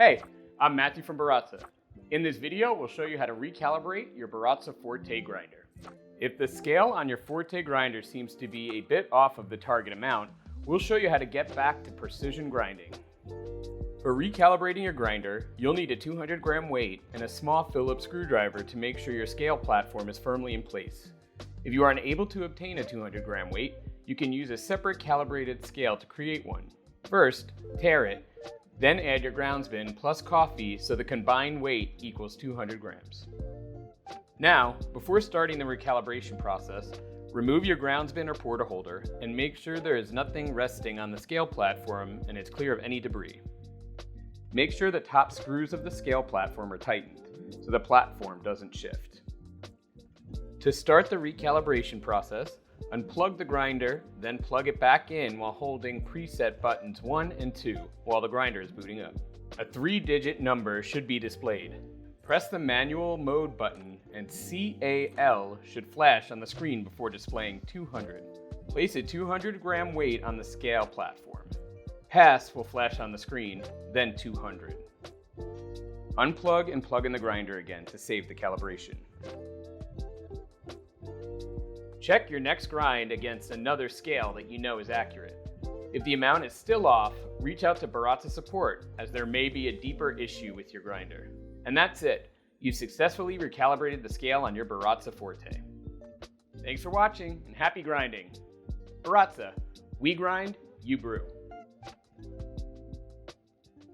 Hey, I'm Matthew from Baratza. In this video, we'll show you how to recalibrate your Baratza Forte grinder. If the scale on your Forte grinder seems to be a bit off of the target amount, we'll show you how to get back to precision grinding. For recalibrating your grinder, you'll need a 200-gram weight and a small Phillips screwdriver to make sure your scale platform is firmly in place. If you are unable to obtain a 200-gram weight, you can use a separate calibrated scale to create one. First, tare it, then add your grounds bin plus coffee so the combined weight equals 200 grams. Now, before starting the recalibration process, remove your grounds bin or porta holder and make sure there is nothing resting on the scale platform and it's clear of any debris. Make sure the top screws of the scale platform are tightened so the platform doesn't shift. To start the recalibration process, unplug the grinder, then plug it back in while holding preset buttons 1 and 2 while the grinder is booting up. A 3-digit number should be displayed. Press the manual mode button and CAL should flash on the screen before displaying 200. Place a 200-gram weight on the scale platform. Pass will flash on the screen, then 200. Unplug and plug in the grinder again to save the calibration. Check your next grind against another scale that you know is accurate. If the amount is still off, reach out to Baratza support as there may be a deeper issue with your grinder. And that's it. You've successfully recalibrated the scale on your Baratza Forte. Thanks for watching and happy grinding. Baratza, we grind, you brew.